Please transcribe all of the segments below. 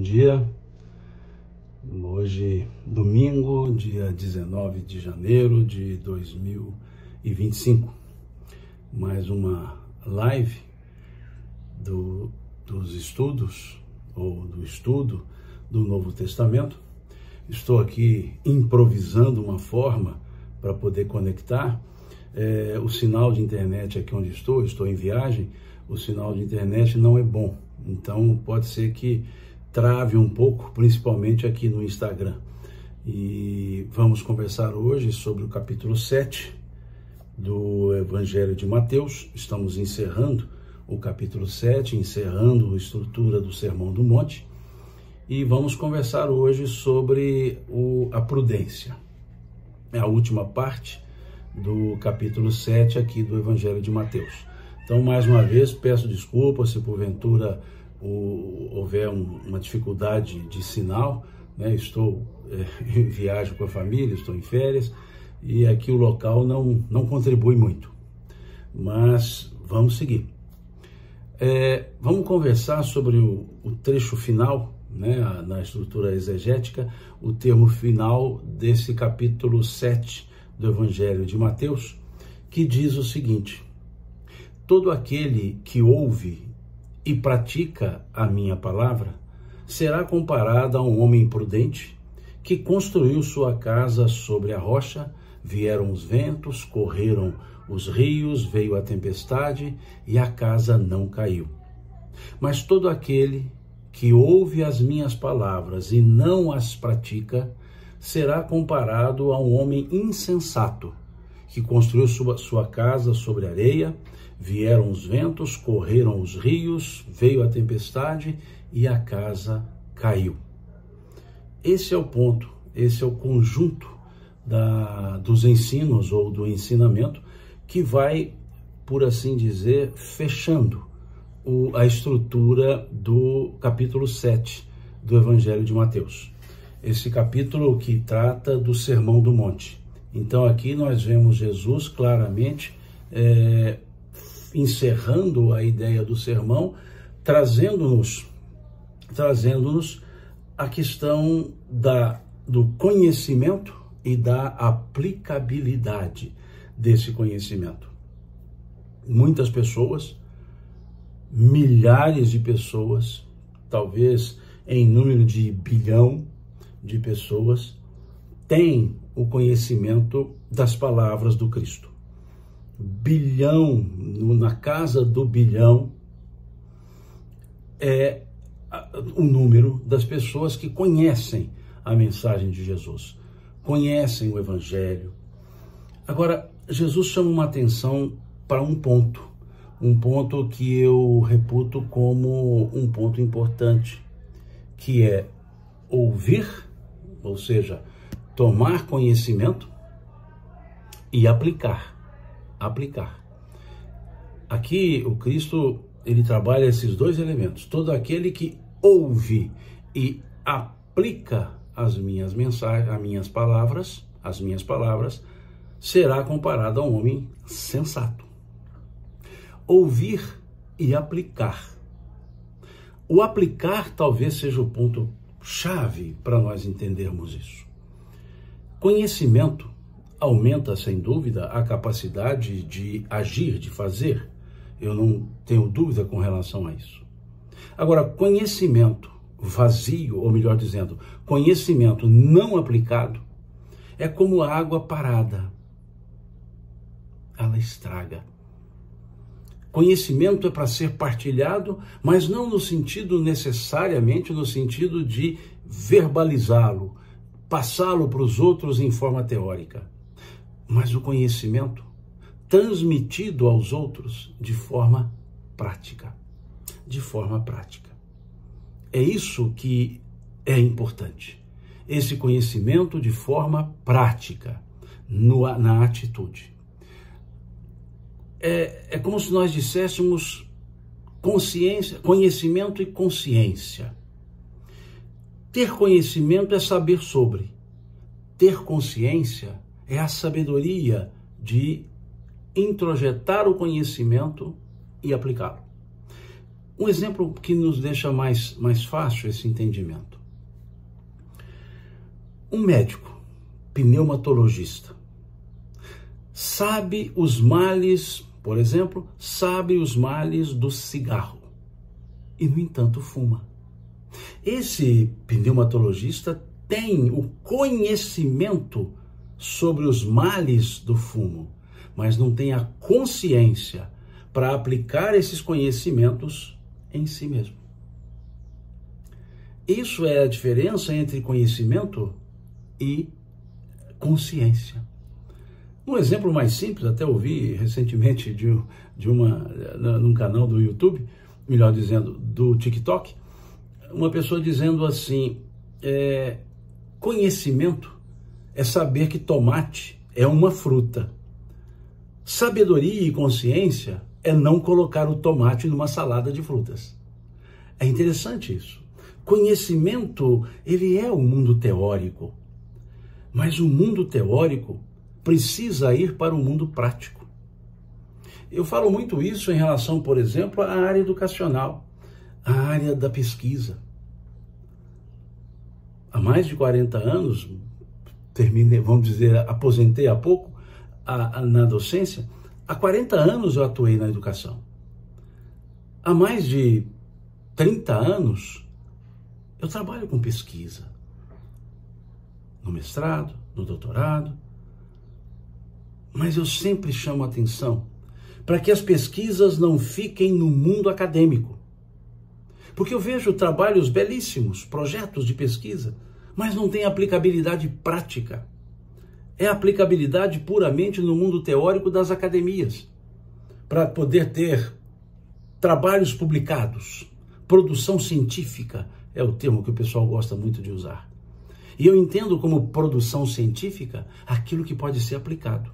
dia. Hoje, domingo, dia 19 de janeiro de 2025. Mais uma live dos estudos, ou do estudo do Novo Testamento. Estou aqui improvisando uma forma para poder conectar. O sinal de internet aqui onde estou em viagem, o sinal de internet não é bom. Então pode ser que trave um pouco, principalmente aqui no Instagram. E vamos conversar hoje sobre o capítulo 7 do Evangelho de Mateus. Estamos encerrando o capítulo 7, encerrando a estrutura do Sermão do Monte. E vamos conversar hoje sobre a prudência. É a última parte do capítulo 7 aqui do Evangelho de Mateus. Então, mais uma vez, peço desculpas se porventura houver uma dificuldade de sinal, né? Estou em viagem com a família, estou em férias, e aqui o local não contribui muito. Mas vamos seguir. Vamos conversar sobre o trecho final, né, na estrutura exegética, o termo final desse capítulo 7 do Evangelho de Mateus, que diz o seguinte: todo aquele que ouve e pratica a minha palavra será comparado a um homem prudente que construiu sua casa sobre a rocha. Vieram os ventos, correram os rios, veio a tempestade e a casa não caiu. Mas todo aquele que ouve as minhas palavras e não as pratica será comparado a um homem insensato que construiu sua casa sobre areia. Vieram os ventos, correram os rios, veio a tempestade e a casa caiu. Esse é o ponto, esse é o conjunto dos ensinos ou do ensinamento que vai, por assim dizer, fechando a estrutura do capítulo 7 do Evangelho de Mateus. Esse capítulo que trata do Sermão do Monte. Então aqui nós vemos Jesus claramente encerrando a ideia do sermão, trazendo-nos a questão do conhecimento e da aplicabilidade desse conhecimento. Muitas pessoas, milhares de pessoas, talvez em número de bilhão de pessoas, têm o conhecimento das palavras do Cristo. Bilhão, na casa do bilhão, é o número das pessoas que conhecem a mensagem de Jesus, conhecem o Evangelho. Agora, Jesus chama uma atenção para um ponto que eu reputo como um ponto importante, que é ouvir, ou seja, tomar conhecimento e aplicar. Aqui o Cristo, ele trabalha esses dois elementos. Todo aquele que ouve e aplica as minhas mensagens, as minhas palavras, será comparado a um homem sensato. Ouvir e aplicar. O aplicar talvez seja o ponto chave para nós entendermos isso. Conhecimento aumenta, sem dúvida, a capacidade de agir, de fazer. Eu não tenho dúvida com relação a isso. Agora, conhecimento vazio, ou melhor dizendo, conhecimento não aplicado, é como água parada. Ela estraga. Conhecimento é para ser partilhado, mas não no sentido necessariamente, no sentido de verbalizá-lo, passá-lo para os outros em forma teórica. Mas o conhecimento transmitido aos outros de forma prática. É isso que é importante. Esse conhecimento de forma prática, na atitude. É como se nós disséssemos conhecimento e consciência. Ter conhecimento é saber sobre. Ter consciência é a sabedoria de introjetar o conhecimento e aplicá-lo. Um exemplo que nos deixa mais fácil esse entendimento. Um médico, pneumatologista, sabe os males, por exemplo, sabe os males do cigarro e, no entanto, fuma. Esse pneumatologista tem o conhecimento sobre os males do fumo, mas não tem a consciência para aplicar esses conhecimentos em si mesmo. Isso é a diferença entre conhecimento e consciência. Um exemplo mais simples, até ouvi recentemente num canal do YouTube, melhor dizendo, do TikTok, uma pessoa dizendo assim, conhecimento é saber que tomate é uma fruta. Sabedoria e consciência é não colocar o tomate numa salada de frutas. É interessante isso. Conhecimento, ele é o mundo teórico, mas o mundo teórico precisa ir para o mundo prático. Eu falo muito isso em relação, por exemplo, à área educacional, à área da pesquisa. Há mais de 40 anos, vamos dizer, aposentei há pouco na docência, há 40 anos eu atuei na educação. Há mais de 30 anos eu trabalho com pesquisa, no mestrado, no doutorado, mas eu sempre chamo a atenção para que as pesquisas não fiquem no mundo acadêmico. Porque eu vejo trabalhos belíssimos, projetos de pesquisa, mas não tem aplicabilidade prática. É aplicabilidade puramente no mundo teórico das academias, para poder ter trabalhos publicados. Produção científica é o termo que o pessoal gosta muito de usar. E eu entendo como produção científica aquilo que pode ser aplicado.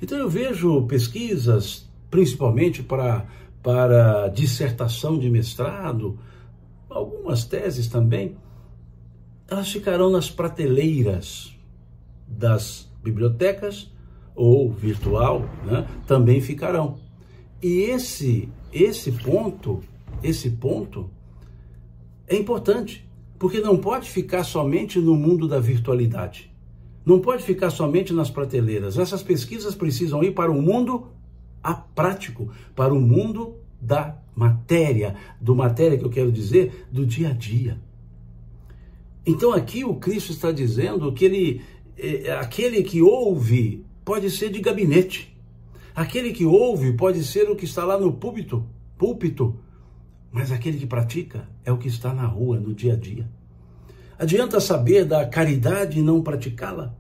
Então eu vejo pesquisas, principalmente para dissertação de mestrado, algumas teses também, elas ficarão nas prateleiras das bibliotecas ou virtual, né, também ficarão. E esse ponto é importante, porque não pode ficar somente no mundo da virtualidade. Não pode ficar somente nas prateleiras. Essas pesquisas precisam ir para o mundo prático, para o mundo da matéria, que eu quero dizer, do dia a dia. Então aqui o Cristo está dizendo que aquele que ouve pode ser de gabinete, aquele que ouve pode ser o que está lá no púlpito, mas aquele que pratica é o que está na rua, no dia a dia. Adianta saber da caridade e não praticá-la?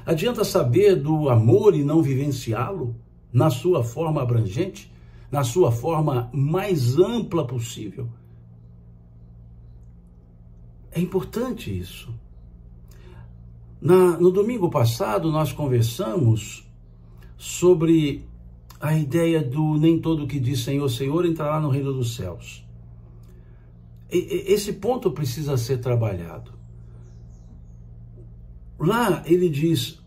Adianta saber do amor e não vivenciá-lo na sua forma abrangente, na sua forma mais ampla possível? É importante isso. No domingo passado, nós conversamos sobre a ideia do nem todo que diz Senhor, Senhor entrará no reino dos céus. Esse ponto precisa ser trabalhado. Lá ele diz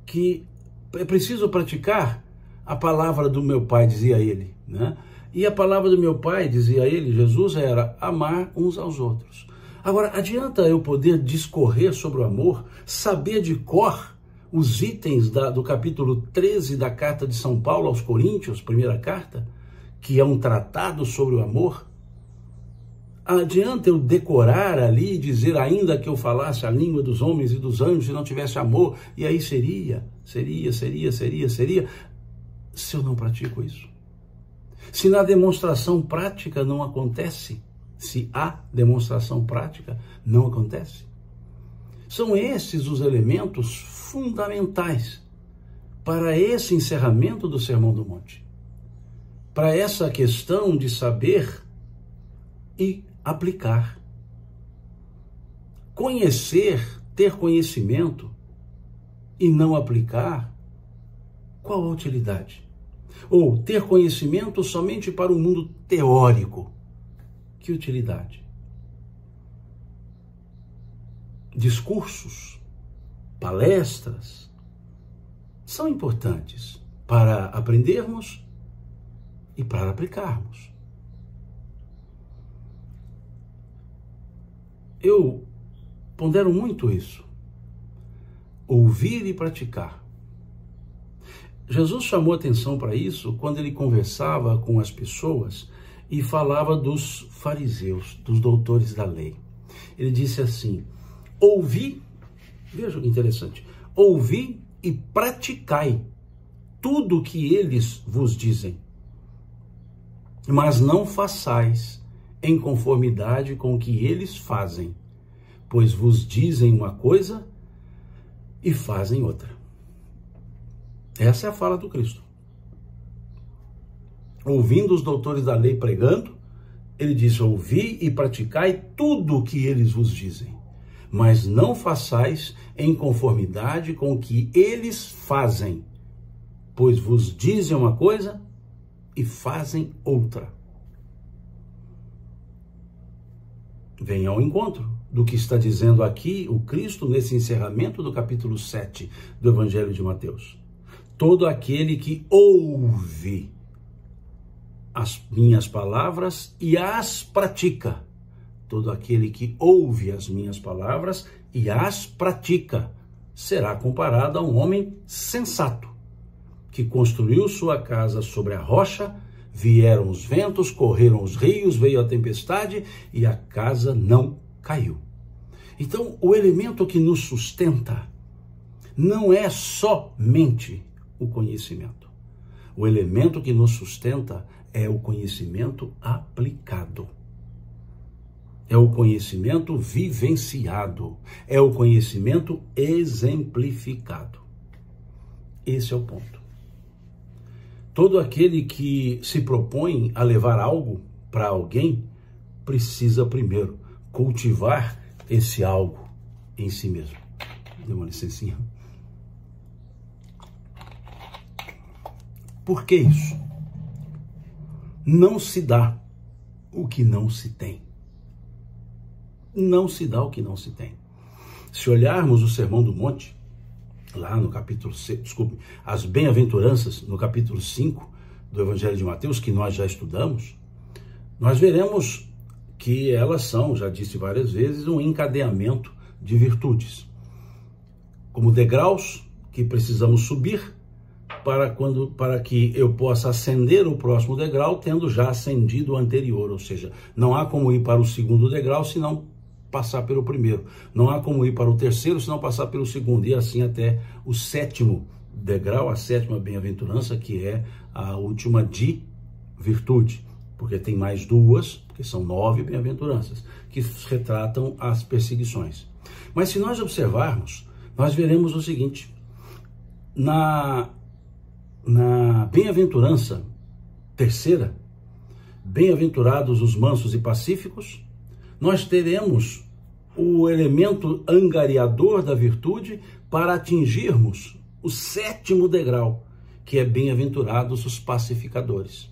que é preciso praticar a palavra do meu Pai, dizia ele, né? E a palavra do meu Pai, dizia ele, Jesus, era amar uns aos outros. Agora, adianta eu poder discorrer sobre o amor, saber de cor os itens do capítulo 13 da carta de São Paulo aos Coríntios, primeira carta, que é um tratado sobre o amor? Adianta eu decorar ali e dizer, ainda que eu falasse a língua dos homens e dos anjos e não tivesse amor, e aí seria, se eu não pratico isso? Se na demonstração prática não acontece, se a demonstração prática não acontece? São esses os elementos fundamentais para esse encerramento do Sermão do Monte, para essa questão de saber e aplicar. Conhecer, ter conhecimento e não aplicar, qual a utilidade? Ou ter conhecimento somente para o mundo teórico, que utilidade? Discursos, palestras, são importantes para aprendermos e para aplicarmos. Eu pondero muito isso. Ouvir e praticar. Jesus chamou atenção para isso quando ele conversava com as pessoas e falava dos fariseus, dos doutores da lei. Ele disse assim: ouvi, veja que interessante, ouvi e praticai tudo o que eles vos dizem, mas não façais em conformidade com o que eles fazem, pois vos dizem uma coisa e fazem outra. Essa é a fala do Cristo. Ouvindo os doutores da lei pregando, ele diz: ouvi e praticai tudo o que eles vos dizem, mas não façais em conformidade com o que eles fazem, pois vos dizem uma coisa e fazem outra. Venha ao encontro do que está dizendo aqui o Cristo nesse encerramento do capítulo 7 do Evangelho de Mateus. Todo aquele que ouve as minhas palavras e as pratica. Todo aquele que ouve as minhas palavras e as pratica será comparado a um homem sensato, que construiu sua casa sobre a rocha, vieram os ventos, correram os rios, veio a tempestade e a casa não caiu. Então, o elemento que nos sustenta não é somente o conhecimento. O elemento que nos sustenta é o conhecimento aplicado. É o conhecimento vivenciado. É o conhecimento exemplificado. Esse é o ponto. Todo aquele que se propõe a levar algo para alguém precisa primeiro cultivar esse algo em si mesmo. Dê uma licencinha. Por que isso? Não se dá o que não se tem. Não se dá o que não se tem. Se olharmos o Sermão do Monte, lá no capítulo 6, desculpe, as bem-aventuranças, no capítulo 5 do Evangelho de Mateus, que nós já estudamos, nós veremos que elas são, já disse várias vezes, um encadeamento de virtudes, como degraus que precisamos subir para que eu possa ascender o próximo degrau, tendo já ascendido o anterior, ou seja, não há como ir para o segundo degrau se não passar pelo primeiro. Não há como ir para o terceiro se não passar pelo segundo. E assim até o sétimo degrau, a sétima bem-aventurança, que é a última de virtude. Porque tem mais duas, porque são 9 bem-aventuranças, que retratam as perseguições. Mas se nós observarmos, nós veremos o seguinte: na bem-aventurança terceira, bem-aventurados os mansos e pacíficos, nós teremos o elemento angariador da virtude para atingirmos o 7º degrau, que é bem-aventurados os pacificadores.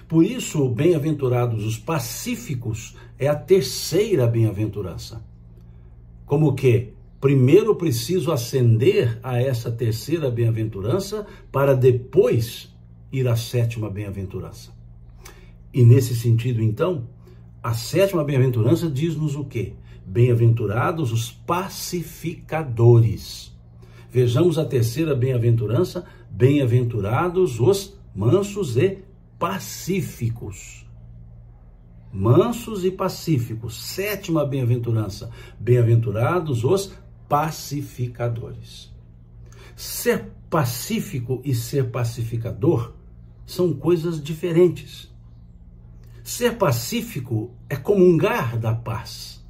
Por isso, bem-aventurados os pacíficos é a terceira bem-aventurança. Como que? Primeiro preciso ascender a essa terceira bem-aventurança para depois ir à 7ª bem-aventurança. E nesse sentido, então, a 7ª bem-aventurança diz-nos o quê? Bem-aventurados os pacificadores. Vejamos a terceira bem-aventurança: bem-aventurados os mansos e pacíficos. Mansos e pacíficos. 7ª bem-aventurança: bem-aventurados os pacificadores. Ser pacífico e ser pacificador são coisas diferentes. Ser pacífico é comungar da paz,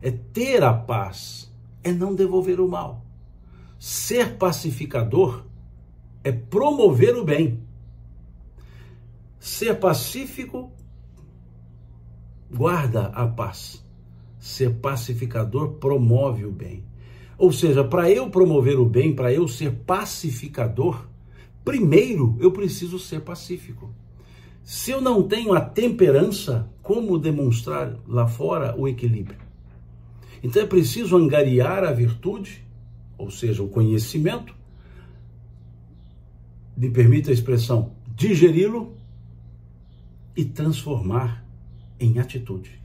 é ter a paz, é não devolver o mal. Ser pacificador é promover o bem. Ser pacífico guarda a paz. Ser pacificador promove o bem. Ou seja, para eu promover o bem, para eu ser pacificador, primeiro eu preciso ser pacífico. Se eu não tenho a temperança, como demonstrar lá fora o equilíbrio? Então é preciso angariar a virtude, ou seja, o conhecimento, me permita a expressão, digeri-lo e transformar em atitude,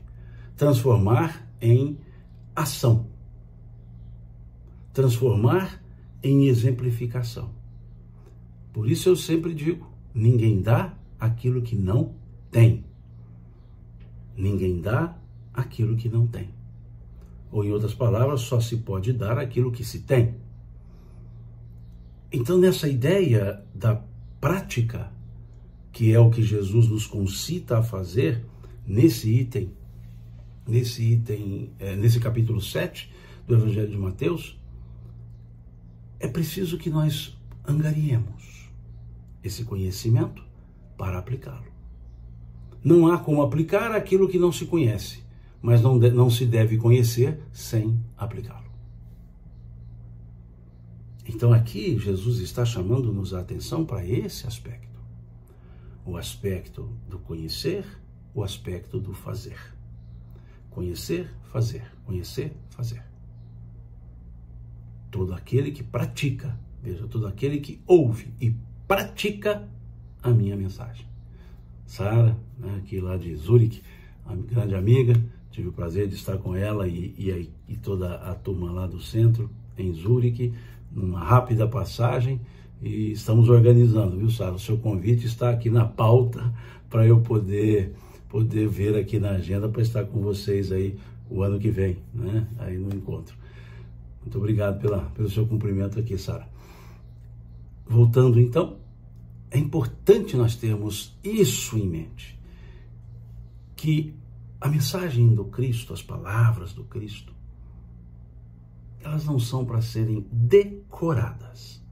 transformar em ação. Transformar em exemplificação. Por isso eu sempre digo, ninguém dá aquilo que não tem. Ninguém dá aquilo que não tem. Ou, em outras palavras, só se pode dar aquilo que se tem. Então, nessa ideia da prática, que é o que Jesus nos concita a fazer, nesse capítulo 7 do Evangelho de Mateus, é preciso que nós angariemos esse conhecimento para aplicá-lo. Não há como aplicar aquilo que não se conhece, mas não se deve conhecer sem aplicá-lo. Então aqui Jesus está chamando-nos a atenção para esse aspecto. O aspecto do conhecer, o aspecto do fazer. Conhecer, fazer. Conhecer, fazer. Todo aquele que pratica, veja, todo aquele que ouve e pratica a minha mensagem. Sara, né, aqui lá de Zurique, a grande amiga, tive o prazer de estar com ela e toda a turma lá do centro, em Zurique, numa rápida passagem, e estamos organizando, viu, Sara? O seu convite está aqui na pauta para eu poder ver aqui na agenda para estar com vocês aí o ano que vem, né? Aí no encontro. Muito obrigado pelo seu cumprimento aqui, Sara. Voltando então, é importante nós termos isso em mente, que a mensagem do Cristo, as palavras do Cristo, elas não são para serem decoradas,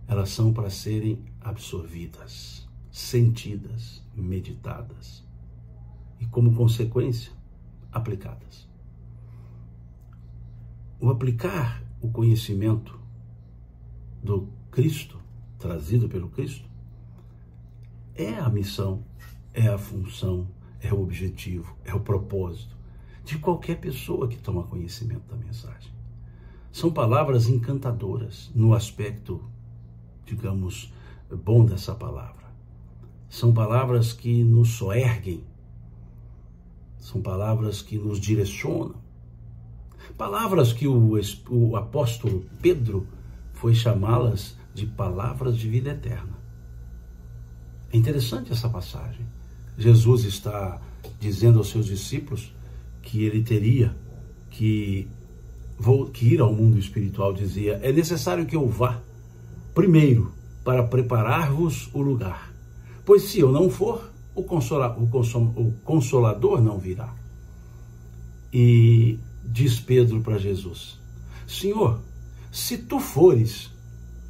elas são para serem absorvidas, sentidas, meditadas e, como consequência, aplicadas. O aplicar o conhecimento do Cristo, trazido pelo Cristo, é a missão, é a função, é o objetivo, é o propósito de qualquer pessoa que toma conhecimento da mensagem. São palavras encantadoras no aspecto, digamos, bom dessa palavra. São palavras que nos soerguem, são palavras que nos direcionam, palavras que o apóstolo Pedro foi chamá-las de palavras de vida eterna. É interessante essa passagem. Jesus está dizendo aos seus discípulos que ele teria que ir ao mundo espiritual. Dizia, é necessário que eu vá primeiro para preparar-vos o lugar, pois se eu não for, o Consolador não virá. E diz Pedro para Jesus, Senhor, se tu fores,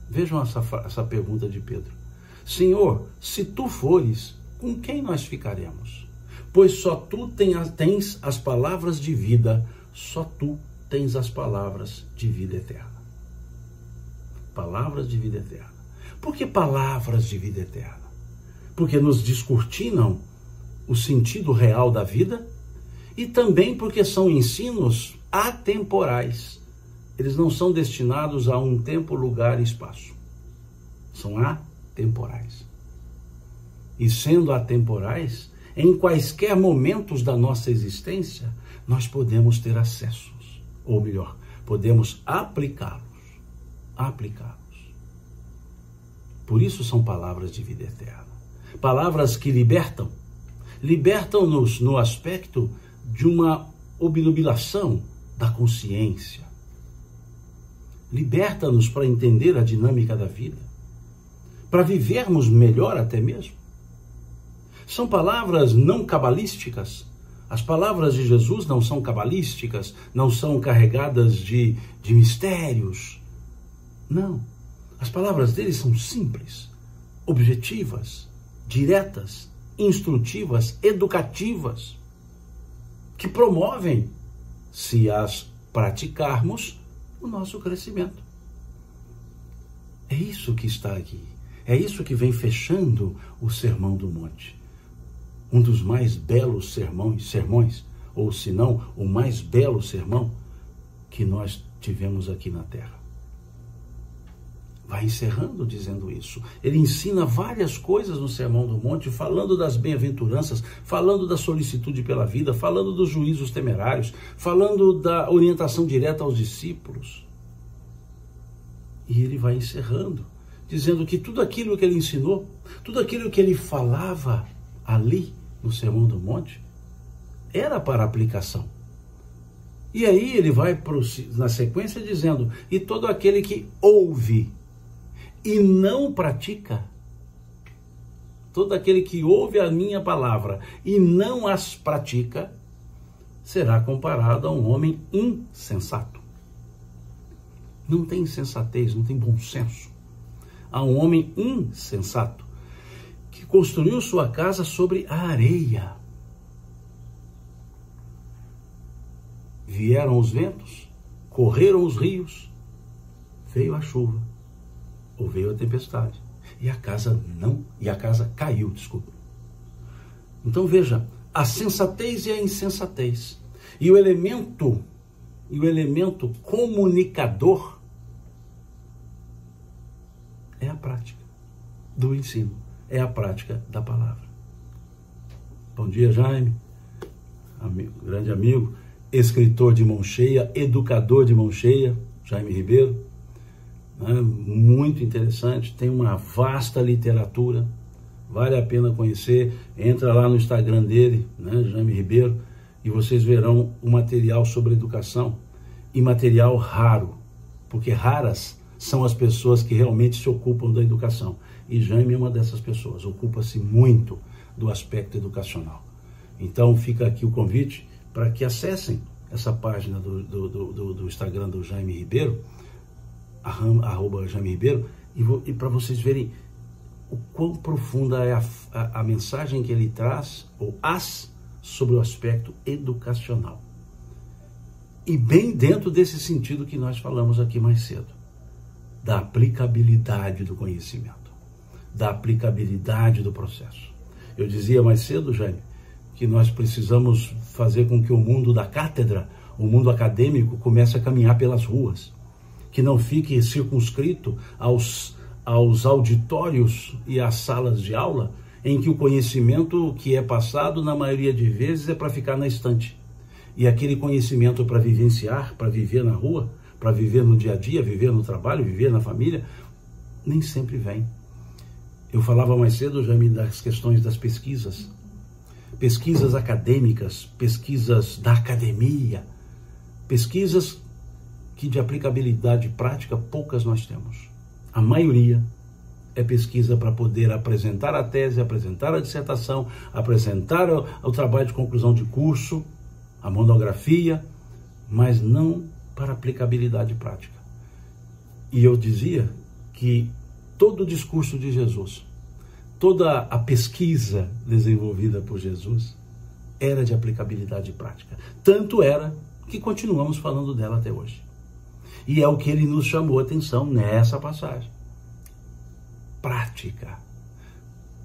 vejam essa pergunta de Pedro, Senhor, se tu fores, com quem nós ficaremos? Pois só tu tens as palavras de vida, só tu tens as palavras de vida eterna. Palavras de vida eterna. Por que palavras de vida eterna? Porque nos descortinam o sentido real da vida e também porque são ensinos atemporais. Eles não são destinados a um tempo, lugar e espaço. São atemporais. E sendo atemporais, em quaisquer momentos da nossa existência, nós podemos ter acessos, ou melhor, podemos aplicá-los. Por isso são palavras de vida eterna. Palavras que libertam-nos no aspecto de uma obnubilação da consciência. Liberta-nos para entender a dinâmica da vida, para vivermos melhor até mesmo. São palavras não cabalísticas. As palavras de Jesus não são cabalísticas, não são carregadas de mistérios. Não. As palavras dele são simples, objetivas, diretas, instrutivas, educativas, que promovem, se as praticarmos, o nosso crescimento. É isso que está aqui. É isso que vem fechando o Sermão do Monte. Um dos mais belos sermões, ou se não, o mais belo sermão que nós tivemos aqui na Terra. vai encerrando dizendo isso. Ele ensina várias coisas no Sermão do Monte, falando das bem-aventuranças, falando da solicitude pela vida, falando dos juízos temerários, falando da orientação direta aos discípulos. E ele vai encerrando, dizendo que tudo aquilo que ele ensinou, tudo aquilo que ele falava ali no Sermão do Monte, era para aplicação. E aí ele vai na sequência dizendo, e todo aquele que ouve e não pratica, todo aquele que ouve a minha palavra e não as pratica, será comparado a um homem insensato. Não tem sensatez, não tem bom senso. A um homem insensato que construiu sua casa sobre a areia. Vieram os ventos, correram os rios, veio a chuva, ou veio a tempestade, e a casa caiu, desculpa. Então veja, a sensatez e a insensatez, e o elemento comunicador é a prática do ensino, é a prática da palavra. Bom dia, Jaime, grande amigo, escritor de mão cheia, educador de mão cheia, Jaime Ribeiro, né? Muito interessante, tem uma vasta literatura, vale a pena conhecer, entra lá no Instagram dele, né, Jaime Ribeiro, e vocês verão o material sobre educação, e material raro, porque raras são as pessoas que realmente se ocupam da educação, e Jaime é uma dessas pessoas, ocupa-se muito do aspecto educacional. Então fica aqui o convite para que acessem essa página do Instagram do Jaime Ribeiro, @Jaime Ribeiro, e para vocês verem o quão profunda é a mensagem que ele traz, ou sobre o aspecto educacional. E bem dentro desse sentido que nós falamos aqui mais cedo, da aplicabilidade do conhecimento, da aplicabilidade do processo. Eu dizia mais cedo, Jaime, que nós precisamos fazer com que o mundo da cátedra, o mundo acadêmico, comece a caminhar pelas ruas, que não fique circunscrito aos auditórios e às salas de aula, em que o conhecimento que é passado, na maioria de vezes, é para ficar na estante. E aquele conhecimento para vivenciar, para viver na rua, para viver no dia a dia, viver no trabalho, viver na família, nem sempre vem. Eu falava mais cedo, Jaime, das questões das pesquisas acadêmicas, pesquisas da academia, pesquisas que de aplicabilidade prática poucas nós temos. A maioria é pesquisa para poder apresentar a tese, apresentar a dissertação, apresentar o trabalho de conclusão de curso, a monografia, mas não para aplicabilidade prática. E eu dizia que todo o discurso de Jesus, toda a pesquisa desenvolvida por Jesus era de aplicabilidade prática. Tanto era que continuamos falando dela até hoje. E é o que ele nos chamou a atenção nessa passagem. Prática.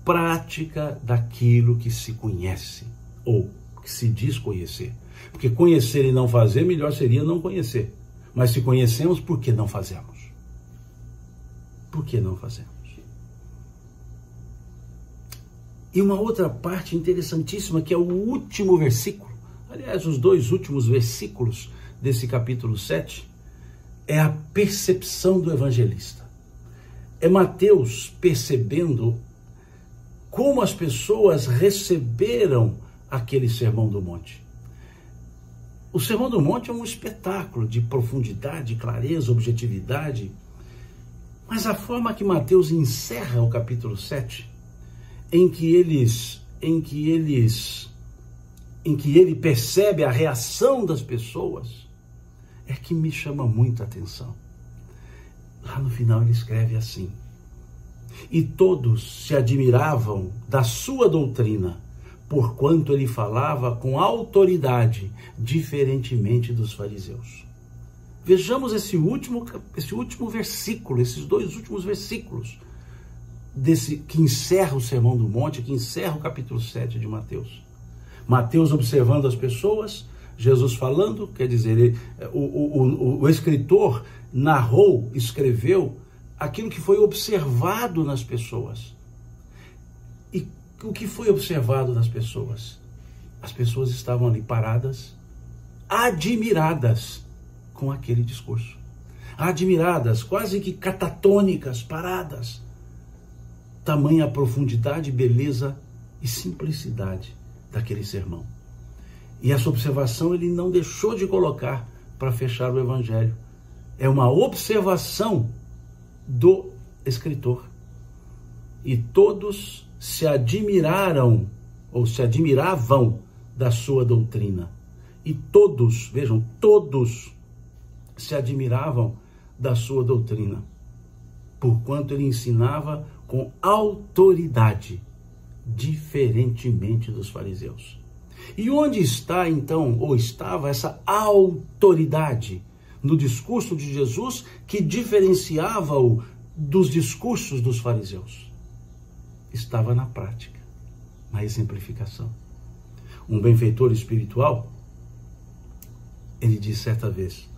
Prática daquilo que se conhece, ou que se diz conhecer. Porque conhecer e não fazer, melhor seria não conhecer. Mas se conhecemos, por que não fazemos? Por que não fazemos? E uma outra parte interessantíssima, que é o último versículo, aliás, os dois últimos versículos desse capítulo 7, é a percepção do evangelista. É Mateus percebendo como as pessoas receberam aquele Sermão do Monte. O Sermão do Monte é um espetáculo de profundidade, clareza, objetividade, mas a forma que Mateus encerra o capítulo 7, em que ele percebe a reação das pessoas, é que me chama muita atenção. Lá no final ele escreve assim: e todos se admiravam da sua doutrina, porquanto ele falava com autoridade, diferentemente dos fariseus. Vejamos esse último versículo, esses dois últimos versículos, que encerra o Sermão do Monte, que encerra o capítulo 7 de Mateus. Mateus observando as pessoas, Jesus falando, quer dizer, o escritor escreveu aquilo que foi observado nas pessoas. E o que foi observado nas pessoas? As pessoas estavam ali paradas, admiradas com aquele discurso. Admiradas, quase que catatônicas, paradas. Tamanha profundidade, beleza e simplicidade daquele sermão. E essa observação ele não deixou de colocar para fechar o evangelho. É uma observação do escritor. E todos se admiraram, ou se admiravam da sua doutrina. E todos, vejam, todos se admiravam da sua doutrina, porquanto ele ensinava com autoridade, diferentemente dos fariseus. E onde está então, ou estava essa autoridade no discurso de Jesus que diferenciava-o dos discursos dos fariseus? Estava na prática, na exemplificação. Um benfeitor espiritual, ele disse certa vez: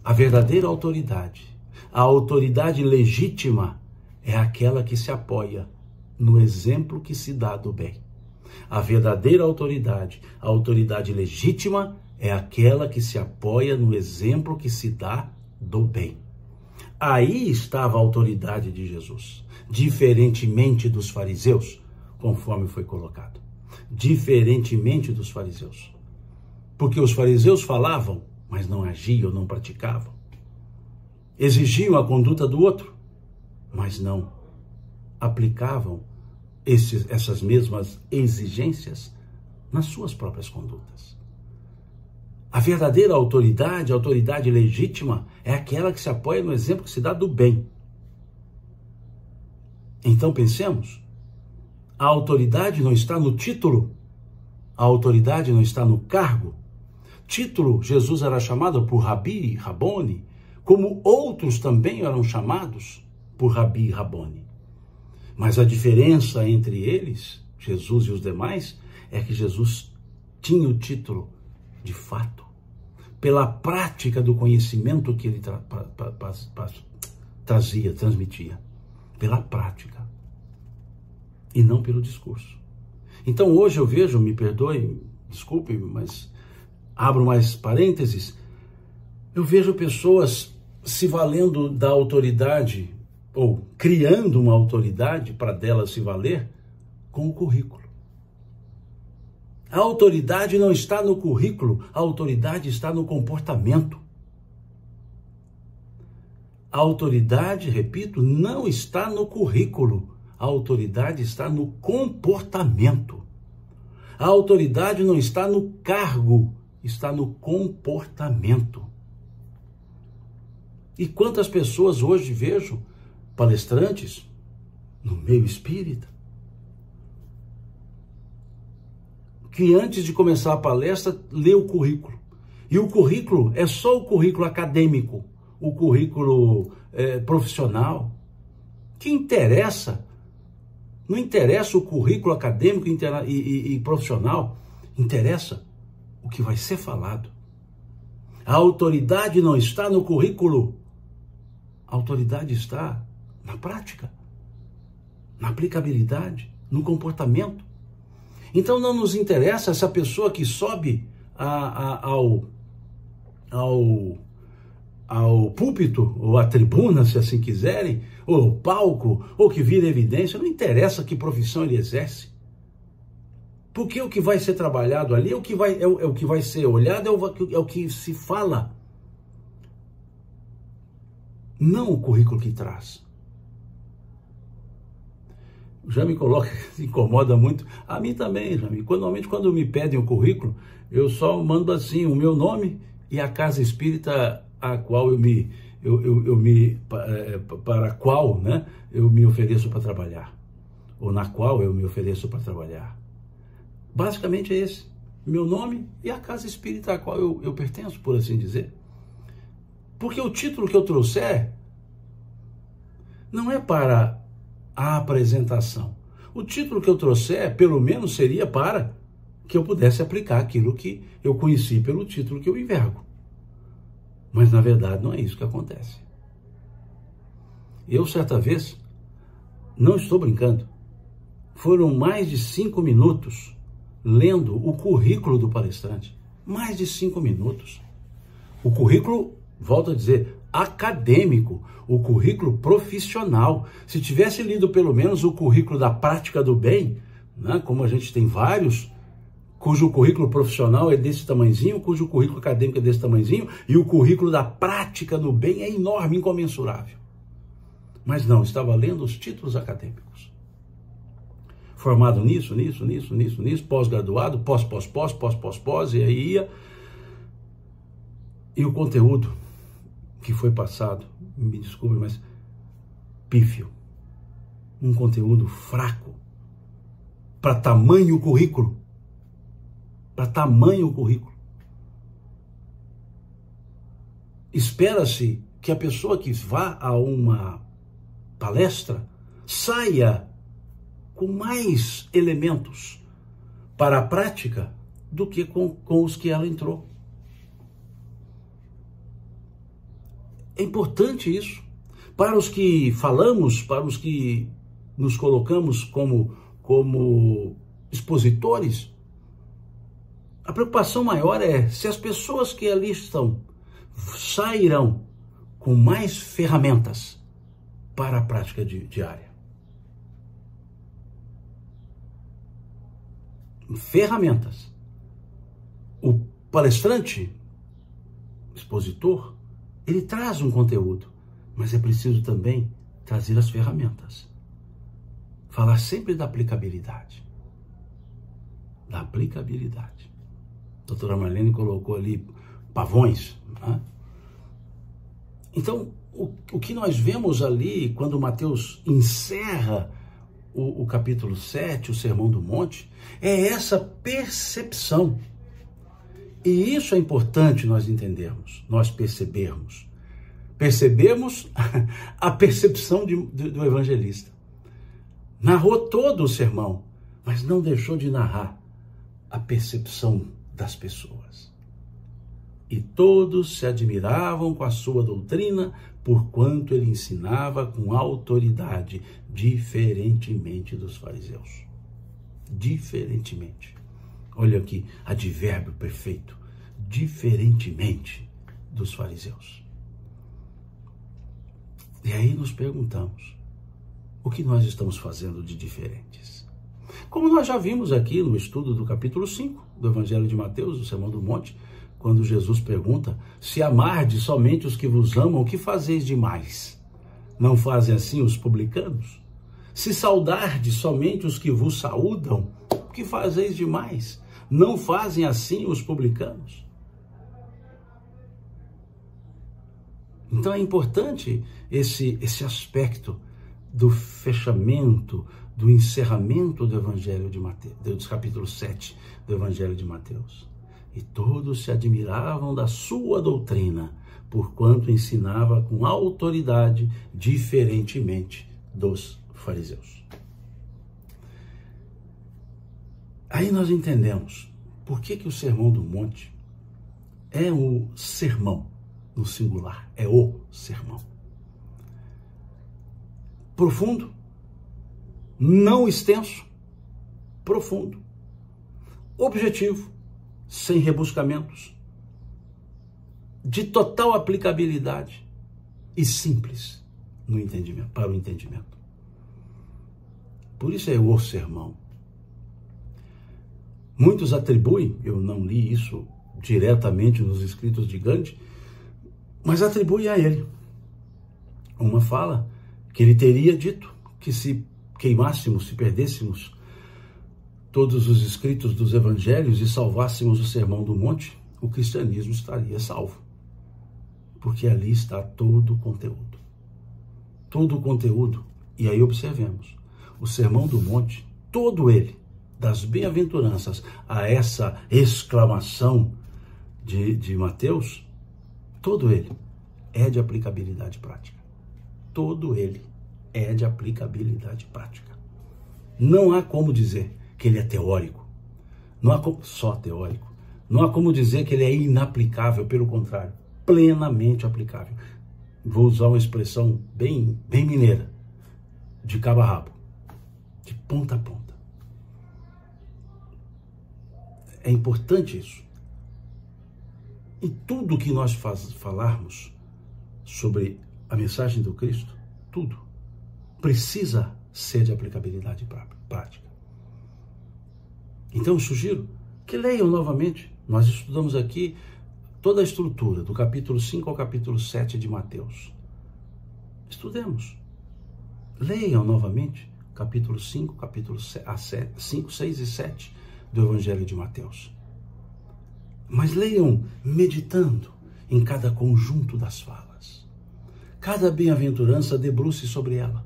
a verdadeira autoridade, a autoridade legítima, é aquela que se apoia no exemplo que se dá do bem. A verdadeira autoridade, a autoridade legítima, é aquela que se apoia no exemplo que se dá do bem. Aí estava a autoridade de Jesus, diferentemente dos fariseus, conforme foi colocado. Diferentemente dos fariseus. Porque os fariseus falavam, mas não agiam, não praticavam. Exigiam a conduta do outro, mas não aplicavam essas mesmas exigências nas suas próprias condutas. A verdadeira autoridade, a autoridade legítima, é aquela que se apoia no exemplo que se dá do bem. Então pensemos, a autoridade não está no título, a autoridade não está no cargo. Título, Jesus era chamado por Rabi, Rabone, como outros também eram chamados por Rabi e Rabone. Mas a diferença entre eles, Jesus e os demais, é que Jesus tinha o título de fato, pela prática do conhecimento que ele transmitia, pela prática, e não pelo discurso. Então hoje eu vejo, me perdoe, desculpe, mas abro mais parênteses, eu vejo pessoas se valendo da autoridade, ou criando uma autoridade para dela se valer, com o currículo. A autoridade não está no currículo, a autoridade está no comportamento. A autoridade, repito, não está no currículo, a autoridade está no comportamento. A autoridade não está no cargo, está no comportamento. E quantas pessoas hoje vejo, palestrantes, no meio espírita, que antes de começar a palestra, lê o currículo. E o currículo é só o currículo acadêmico, o currículo profissional. Que interessa? Não interessa o currículo acadêmico e profissional, interessa o que vai ser falado. A autoridade não está no currículo, a autoridade está na prática, na aplicabilidade, no comportamento. Então não nos interessa essa pessoa que sobe ao púlpito, ou à tribuna, se assim quiserem, ou ao palco, ou que vira evidência, não interessa que profissão ele exerce. Porque o que vai ser trabalhado ali, é o que vai ser olhado, é o que se fala. Não o currículo que traz. Já me incomoda muito, a mim também, normalmente quando me pedem o currículo, eu só mando assim, o meu nome e a casa espírita a qual para a qual, né, eu me ofereço para trabalhar, ou na qual eu me ofereço para trabalhar. Basicamente é esse, meu nome e a casa espírita a qual eu pertenço, por assim dizer. Porque o título que eu trouxer não é para a apresentação. O título que eu trouxer, pelo menos, seria para que eu pudesse aplicar aquilo que eu conheci pelo título que eu envergo. Mas, na verdade, não é isso que acontece. Eu, certa vez, não estou brincando, foram mais de 5 minutos lendo o currículo do palestrante. Mais de 5 minutos. O currículo, volto a dizer, acadêmico, o currículo profissional. Se tivesse lido pelo menos o currículo da prática do bem, né, como a gente tem vários, cujo currículo profissional é desse tamanhozinho, cujo currículo acadêmico é desse tamanhozinho, e o currículo da prática do bem é enorme, incomensurável. Mas não, estava lendo os títulos acadêmicos. Formado nisso, pós-graduado, pós, e aí ia. E o conteúdo que foi passado, me desculpe, mas pífio. Um conteúdo fraco para tamanho currículo. Para tamanho currículo. Espera-se que a pessoa que vá a uma palestra saia com mais elementos para a prática do que com os que ela entrou. É importante isso. Para os que falamos, para os que nos colocamos como expositores, a preocupação maior é se as pessoas que ali estão sairão com mais ferramentas para a prática diária. Ferramentas. O palestrante, expositor, ele traz um conteúdo, mas é preciso também trazer as ferramentas. Falar sempre da aplicabilidade. Da aplicabilidade. A doutora Marlene colocou ali pavões. Né? Então, o que nós vemos ali, quando Mateus encerra o capítulo 7, o Sermão do Monte, é essa percepção. E isso é importante nós entendermos, nós percebermos. Percebemos a percepção do evangelista. Narrou todo o sermão, mas não deixou de narrar a percepção das pessoas. E todos se admiravam com a sua doutrina, porquanto ele ensinava com autoridade, diferentemente dos fariseus. Diferentemente. Olha aqui, advérbio perfeito. Diferentemente dos fariseus. E aí nos perguntamos, o que nós estamos fazendo de diferentes? Como nós já vimos aqui no estudo do capítulo 5 do Evangelho de Mateus, do Sermão do Monte, quando Jesus pergunta, se amardes somente os que vos amam, o que fazeis demais? Não fazem assim os publicanos? Se saudardes somente os que vos saúdam, o que fazeis demais? Não fazem assim os publicanos? Então é importante esse aspecto do fechamento, do encerramento do Evangelho de Mateus, do capítulo 7 do Evangelho de Mateus. E todos se admiravam da sua doutrina, porquanto ensinava com autoridade, diferentemente dos fariseus. Aí nós entendemos por que o Sermão do Monte é o sermão, no singular, é o sermão. Profundo, não extenso, profundo, objetivo, sem rebuscamentos, de total aplicabilidade e simples no entendimento, para o entendimento. Por isso é o sermão. Muitos atribuem, eu não li isso diretamente nos escritos de Gandhi, mas atribuem a ele uma fala que ele teria dito que se queimássemos, se perdêssemos todos os escritos dos evangelhos e salvássemos o Sermão do Monte, o cristianismo estaria salvo. Porque ali está todo o conteúdo. Todo o conteúdo. E aí observemos, o Sermão do Monte, todo ele, das bem-aventuranças a essa exclamação de Mateus, todo ele é de aplicabilidade prática. Todo ele é de aplicabilidade prática. Não há como dizer que ele é teórico. Não há como, só teórico. Não há como dizer que ele é inaplicável, pelo contrário, plenamente aplicável. vou usar uma expressão bem mineira, de cabo a rabo, de ponta a ponta. É importante isso. E tudo que nós falarmos sobre a mensagem do Cristo, tudo, precisa ser de aplicabilidade prática. Então eu sugiro que leiam novamente. Nós estudamos aqui toda a estrutura, do capítulo 5 ao capítulo 7 de Mateus. Estudemos. Leiam novamente capítulo 5, capítulo 5, 6 e 7 do Evangelho de Mateus. Mas leiam meditando em cada conjunto das falas. Cada bem-aventurança, debruce sobre ela.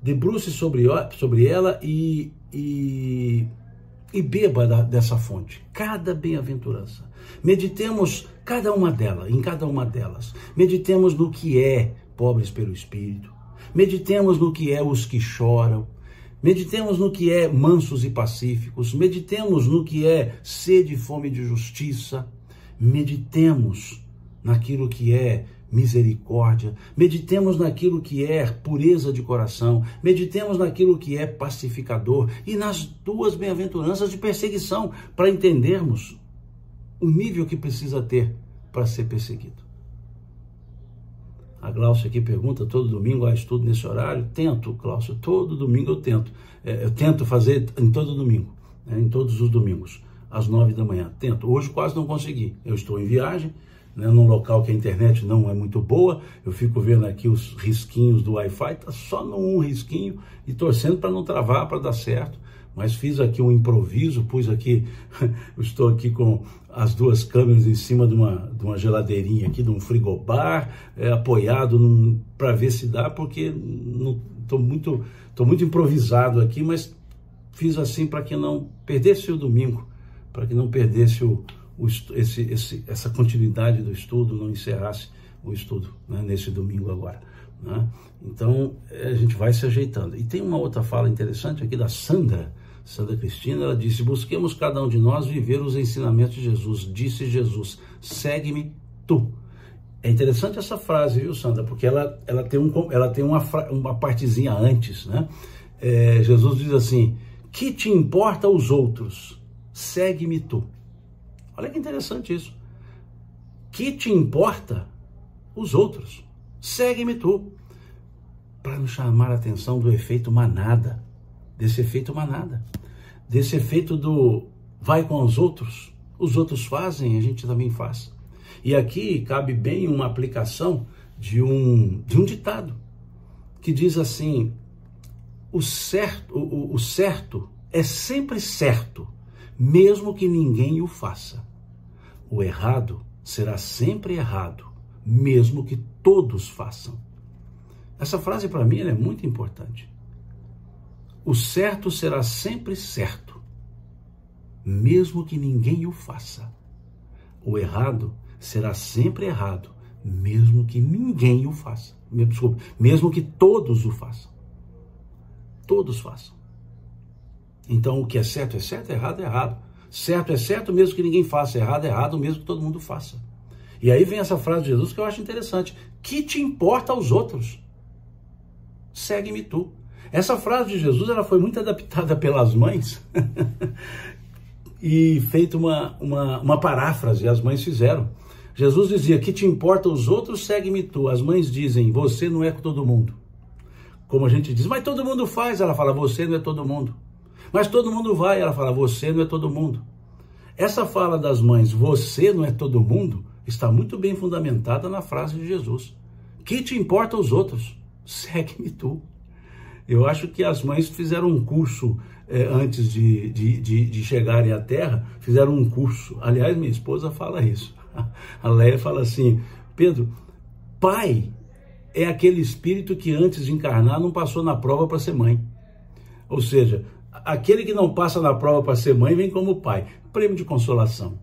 Debruce sobre ela e beba dessa fonte. Cada bem-aventurança. Meditemos em cada uma delas. Meditemos no que é pobres pelo Espírito. Meditemos no que é os que choram. Meditemos no que é mansos e pacíficos. Meditemos no que é sede e fome de justiça. Meditemos naquilo que é misericórdia. Meditemos naquilo que é pureza de coração. Meditemos naquilo que é pacificador. E nas duas bem-aventuranças de perseguição, para entendermos o nível que precisa ter para ser perseguido. A Glaucia aqui pergunta, todo domingo há estudo nesse horário? Tento, Glaucia, todo domingo eu tento. Eu tento fazer em todo domingo, em todos os domingos, às 9 da manhã. Tento. Hoje quase não consegui. Eu estou em viagem, num local que a internet não é muito boa. Eu fico vendo aqui os risquinhos do Wi-Fi, tá só num risquinho e torcendo para não travar, para dar certo. Mas fiz aqui um improviso, pus aqui, eu estou aqui com as duas câmeras em cima de uma geladeirinha aqui, de um frigobar, apoiado para ver se dá, porque estou muito improvisado aqui, mas fiz assim para que não perdesse o domingo, para que não perdesse essa continuidade do estudo, não encerrasse o estudo, né, nesse domingo agora. Né? Então a gente vai se ajeitando. E tem uma outra fala interessante aqui da Sandra Cristina, ela disse: busquemos cada um de nós viver os ensinamentos de Jesus. Disse Jesus: segue-me tu. É interessante essa frase, viu, Sandra? Porque ela tem uma partezinha antes, né? Jesus diz assim: que te importa os outros? Segue-me tu. Olha que interessante isso. Que te importa os outros? Segue-me tu. Para nos chamar a atenção do efeito manada. Desse efeito manada, desse efeito do vai com os outros fazem, a gente também faz. E aqui cabe bem uma aplicação de um ditado, que diz assim: o certo é sempre certo, mesmo que ninguém o faça. O errado será sempre errado, mesmo que todos façam. Essa frase para mim é muito importante. O certo será sempre certo, mesmo que ninguém o faça. O errado será sempre errado, mesmo que ninguém o faça. Desculpa, mesmo que todos o façam. Todos façam. Então, o que é certo, errado é errado. Certo é certo, mesmo que ninguém faça. Errado é errado, mesmo que todo mundo faça. E aí vem essa frase de Jesus que eu acho interessante. Que te importa aos outros? Segue-me tu. Essa frase de Jesus, ela foi muito adaptada pelas mães e feito uma paráfrase, as mães fizeram. Jesus dizia: que te importa os outros, segue-me tu. As mães dizem: você não é todo mundo. Como a gente diz: mas todo mundo faz. Ela fala: você não é todo mundo. Mas todo mundo vai. Ela fala: você não é todo mundo. Essa fala das mães, você não é todo mundo, está muito bem fundamentada na frase de Jesus. Que te importa os outros? Segue-me tu. Eu acho que as mães fizeram um curso antes de chegarem à Terra, fizeram um curso. Aliás, minha esposa fala isso. A Leia fala assim: Pedro, pai é aquele espírito que antes de encarnar não passou na prova para ser mãe. Ou seja, aquele que não passa na prova para ser mãe vem como pai. Prêmio de consolação.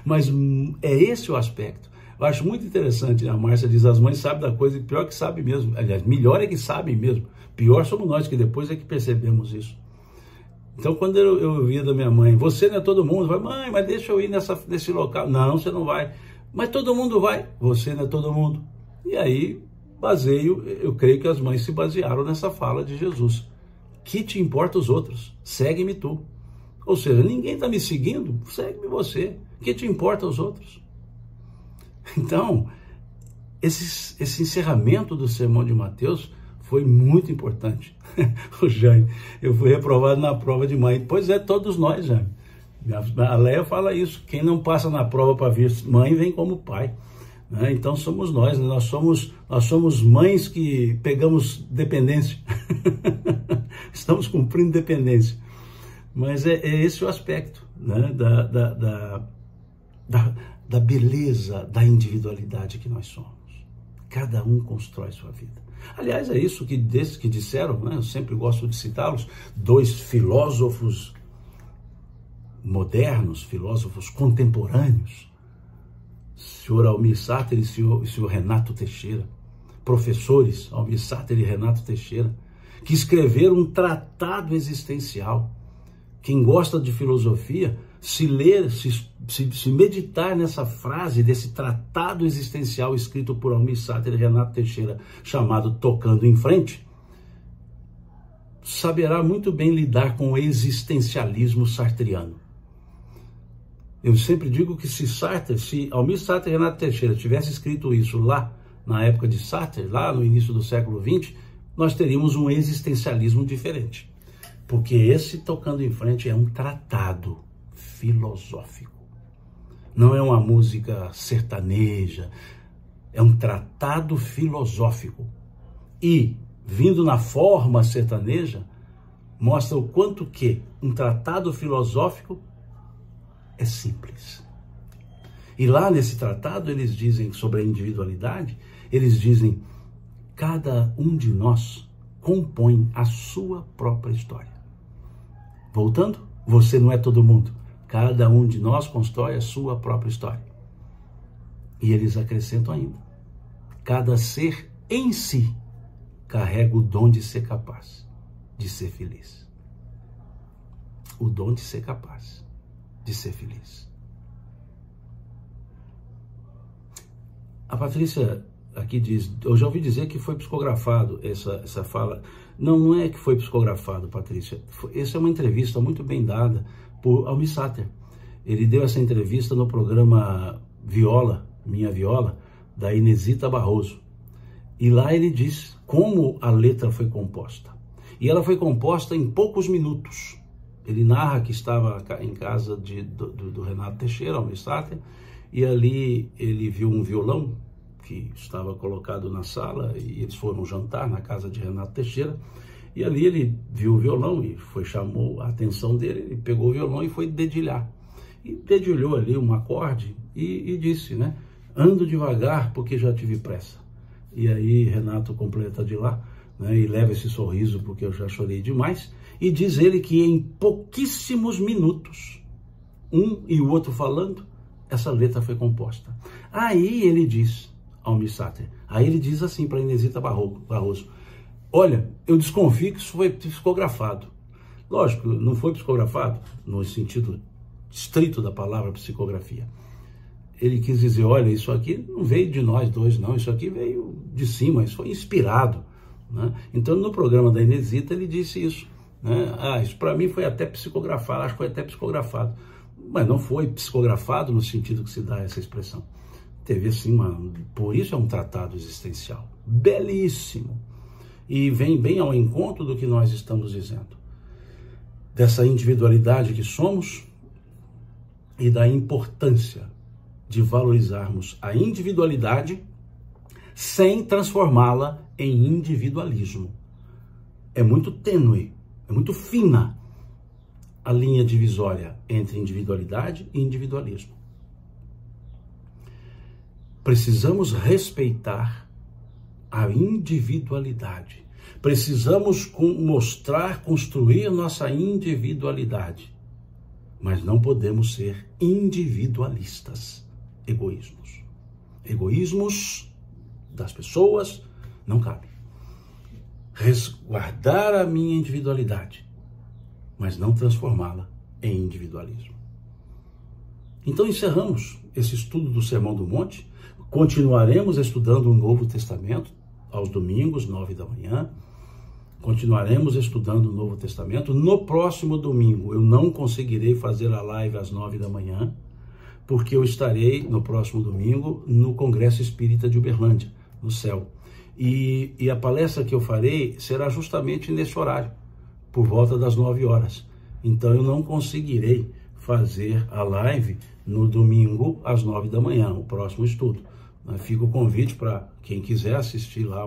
Mas é esse o aspecto. Eu acho muito interessante, a Márcia diz: as mães sabem da coisa, pior que sabe mesmo. Aliás, melhor é que sabem mesmo. Pior somos nós, que depois é que percebemos isso. Então, quando eu ouvia da minha mãe: você não é todo mundo, eu falei: mãe, mas deixa eu ir nesse local. Não, você não vai. Mas todo mundo vai, você não é todo mundo. E aí, eu creio que as mães se basearam nessa fala de Jesus. Que te importa os outros? Segue-me tu. Ou seja, ninguém está me seguindo, segue-me você. Que te importa os outros? Então, esse encerramento do sermão de Mateus foi muito importante. O Jaime, eu fui reprovado na prova de mãe. Pois é, todos nós, Jaime. A Leia fala isso. Quem não passa na prova para vir mãe, vem como pai. Então somos nós, né? Nós somos mães que pegamos dependência. Estamos cumprindo dependência. Mas é esse o aspecto, né? da beleza da individualidade que nós somos. Cada um constrói sua vida. Aliás, é isso que disseram, né? Eu sempre gosto de citá-los, dois filósofos modernos, filósofos contemporâneos, o senhor Almir Sater e o senhor Renato Teixeira, professores Almir Sater e Renato Teixeira, que escreveram um tratado existencial. Quem gosta de filosofia, se ler, se meditar nessa frase desse tratado existencial escrito por Almir Sater e Renato Teixeira, chamado Tocando em Frente, saberá muito bem lidar com o existencialismo sartriano. Eu sempre digo que se Almir Sater e Renato Teixeira tivesse escrito isso lá, na época de Sartre, lá no início do século XX, nós teríamos um existencialismo diferente. Porque esse Tocando em Frente é um tratado filosófico. Não é uma música sertaneja, é um tratado filosófico. E, vindo na forma sertaneja, mostra o quanto que um tratado filosófico é simples. E lá nesse tratado eles dizem sobre a individualidade, eles dizem, cada um de nós compõe a sua própria história. Voltando, você não é todo mundo. Cada um de nós constrói a sua própria história. E eles acrescentam ainda, cada ser em si carrega o dom de ser capaz de ser feliz. O dom de ser capaz de ser feliz. A Patrícia aqui diz, eu já ouvi dizer que foi psicografado essa fala. Não é que foi psicografado, Patrícia. Essa é uma entrevista muito bem dada por Almir Sater. Ele deu essa entrevista no programa Viola, Minha Viola, da Inesita Barroso. E lá ele diz como a letra foi composta. E ela foi composta em poucos minutos. Ele narra que estava em casa do Renato Teixeira, Almir Sater, e ali ele viu um violão que estava colocado na sala, e eles foram jantar na casa de Renato Teixeira, e ali ele viu o violão e chamou a atenção dele, ele pegou o violão e foi dedilhar. E dedilhou ali um acorde e disse, né, ando devagar porque já tive pressa. E aí Renato completa de lá, né, e leva esse sorriso porque eu já chorei demais, e diz ele que em pouquíssimos minutos, um e o outro falando, essa letra foi composta. Aí ele diz, Almir Sater, aí ele diz assim para Inesita Barroso, olha, eu desconfio que isso foi psicografado. Lógico, não foi psicografado no sentido estrito da palavra psicografia. Ele quis dizer, olha, isso aqui não veio de nós dois, não, isso aqui veio de cima, isso foi inspirado. Né? Então, no programa da Inesita, ele disse isso. Né? Isso para mim foi até psicografado, acho que foi até psicografado. Mas não foi psicografado no sentido que se dá essa expressão. Teve assim, por isso é um tratado existencial, belíssimo. E vem bem ao encontro do que nós estamos dizendo. Dessa individualidade que somos e da importância de valorizarmos a individualidade sem transformá-la em individualismo. É muito tênue, é muito fina a linha divisória entre individualidade e individualismo. Precisamos respeitar a individualidade. Precisamos construir nossa individualidade. Mas não podemos ser individualistas. Egoísmos das pessoas não cabe. Resguardar a minha individualidade, mas não transformá-la em individualismo. Então encerramos esse estudo do Sermão do Monte, continuaremos estudando o Novo Testamento aos domingos, 9 da manhã, continuaremos estudando o Novo Testamento. No próximo domingo eu não conseguirei fazer a live às 9 da manhã, porque eu estarei no próximo domingo no Congresso Espírita de Uberlândia, no céu. E a palestra que eu farei será justamente nesse horário, por volta das 9 horas. Então eu não conseguirei fazer a live no domingo às 9 da manhã, o próximo estudo. Fica o convite para quem quiser assistir lá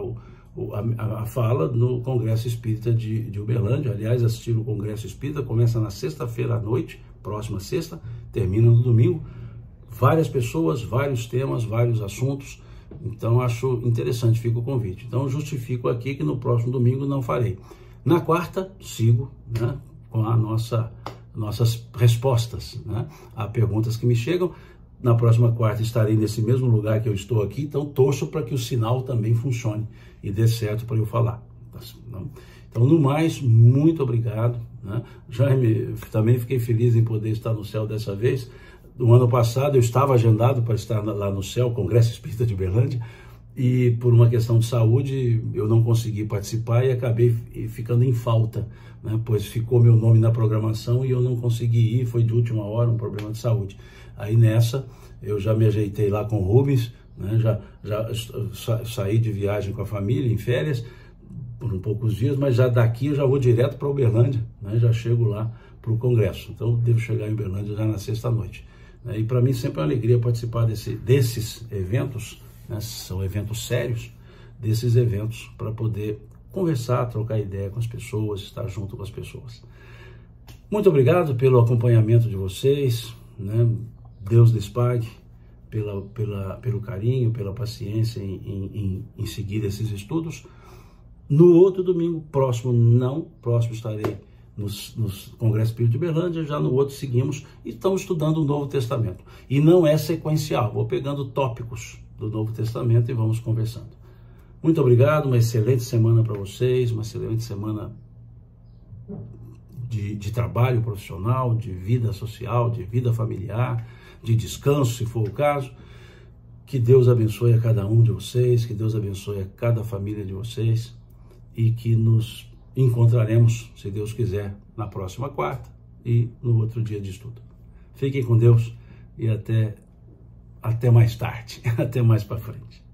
a fala no Congresso Espírita de Uberlândia. Aliás, assistir o Congresso Espírita começa na sexta-feira à noite, próxima sexta, termina no domingo. Várias pessoas, vários temas, vários assuntos. Então, acho interessante, fica o convite. Então, justifico aqui que no próximo domingo não farei. Na quarta, sigo, né, com nossas respostas, né, a perguntas que me chegam. Na próxima quarta estarei nesse mesmo lugar que eu estou aqui, então torço para que o sinal também funcione e dê certo para eu falar. Então, no mais, muito obrigado, né? Jaime, também fiquei feliz em poder estar no céu dessa vez. No ano passado eu estava agendado para estar lá no céu, Congresso Espírita de Uberlândia, e por uma questão de saúde eu não consegui participar e acabei ficando em falta, né? Pois ficou meu nome na programação e eu não consegui ir, foi de última hora, um problema de saúde. Aí nessa eu já me ajeitei lá com o Rubens, né? Já saí de viagem com a família em férias por um poucos dias, mas já daqui eu já vou direto para Uberlândia, né? Já chego lá para o Congresso, então devo chegar em Uberlândia já na sexta-noite. E para mim sempre é uma alegria participar desses eventos, né? São eventos sérios, desses eventos para poder conversar, trocar ideia com as pessoas, estar junto com as pessoas. Muito obrigado pelo acompanhamento de vocês, né? Deus lhes pague pelo carinho, pela paciência em seguir esses estudos. No outro domingo, próximo estarei nos Congresso Espírita de Uberlândia, já no outro seguimos e estamos estudando o Novo Testamento. E não é sequencial, vou pegando tópicos do Novo Testamento e vamos conversando. Muito obrigado, uma excelente semana para vocês, uma excelente semana de trabalho profissional, de vida social, de vida familiar, de descanso, se for o caso. Que Deus abençoe a cada um de vocês, que Deus abençoe a cada família de vocês e que nos encontraremos, se Deus quiser, na próxima quarta e no outro dia de estudo. Fiquem com Deus e até mais tarde, até mais para frente.